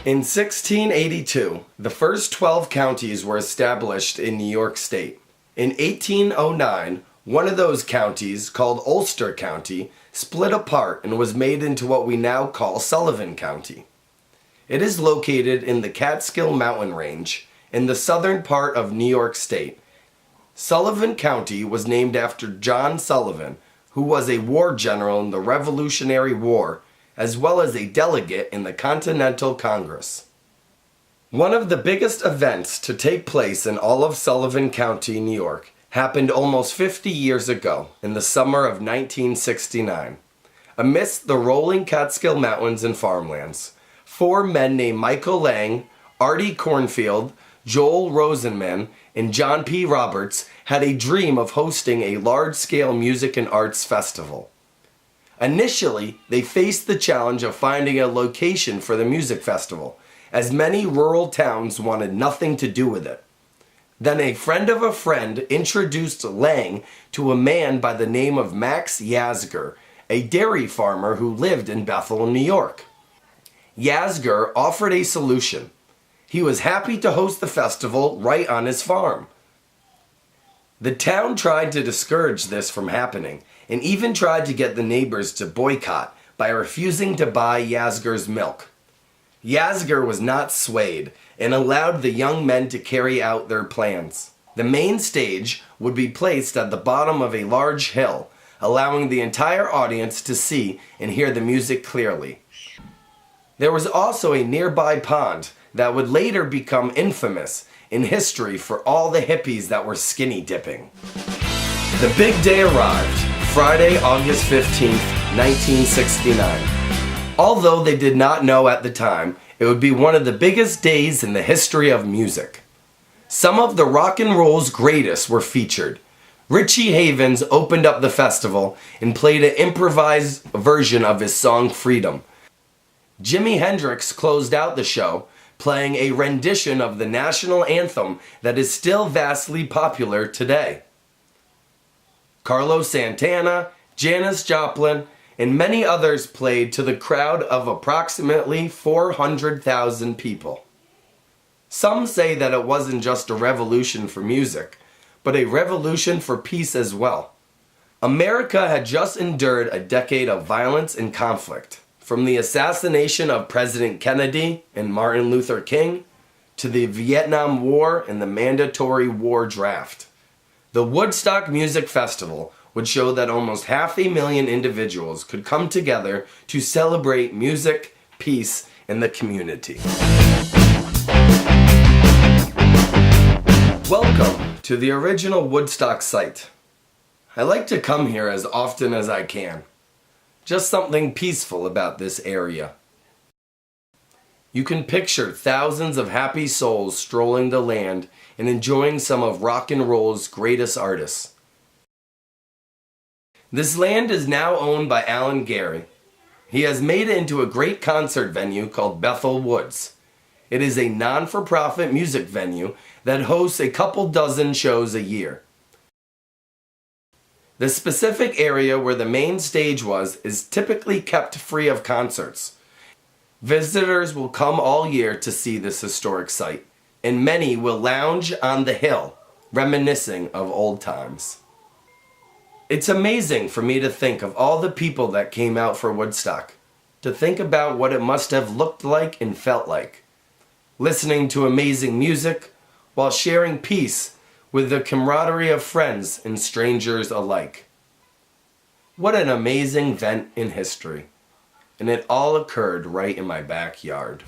In 1682, the first 12 counties were established in New York State. In 1809, one of those counties, called Ulster County, split apart and was made into what we now call Sullivan County. It is located in the Catskill Mountain Range, in the southern part of New York State. Sullivan County was named after John Sullivan, who was a war general in the Revolutionary War, as well as a delegate in the Continental Congress. One of the biggest events to take place in all of Sullivan County, New York, happened almost 50 years ago, in the summer of 1969. Amidst the rolling Catskill Mountains and farmlands, 4 men named Michael Lang, Artie Cornfield, Joel Rosenman, and John P. Roberts had a dream of hosting a large-scale music and arts festival. Initially, they faced the challenge of finding a location for the music festival, as many rural towns wanted nothing to do with it. Then a friend of a friend introduced Lang to a man by the name of Max Yasgur, a dairy farmer who lived in Bethel, New York. Yasgur offered a solution. He was happy to host the festival right on his farm. The town tried to discourage this from happening, and even tried to get the neighbors to boycott by refusing to buy Yasgur's milk. Yasgur was not swayed and allowed the young men to carry out their plans. The main stage would be placed at the bottom of a large hill, allowing the entire audience to see and hear the music clearly. There was also a nearby pond that would later become infamous in history for all the hippies that were skinny dipping. The big day arrived, Friday, August 15th, 1969. Although they did not know at the time, it would be one of the biggest days in the history of music. Some of the rock and roll's greatest were featured. Richie Havens opened up the festival and played an improvised version of his song Freedom. Jimi Hendrix closed out the show, playing a rendition of the national anthem that is still vastly popular today. Carlos Santana, Janis Joplin, and many others played to the crowd of approximately 400,000 people. Some say that it wasn't just a revolution for music, but a revolution for peace as well. America had just endured a decade of violence and conflict. From the assassination of President Kennedy and Martin Luther King, to the Vietnam War and the mandatory war draft. The Woodstock Music Festival would show that almost 500,000 individuals could come together to celebrate music, peace, and the community. Welcome to the original Woodstock site. I like to come here as often as I can. Just something peaceful about this area. You can picture thousands of happy souls strolling the land and enjoying some of rock and roll's greatest artists. This land is now owned by Alan Gary. He has made it into a great concert venue called Bethel Woods. It is a non-for-profit music venue that hosts a couple dozen shows a year. The specific area where the main stage was is typically kept free of concerts. Visitors will come all year to see this historic site, and many will lounge on the hill, reminiscing of old times. It's amazing for me to think of all the people that came out for Woodstock, to think about what it must have looked like and felt like. Listening to amazing music while sharing peace with the camaraderie of friends and strangers alike. What an amazing event in history. And it all occurred right in my backyard.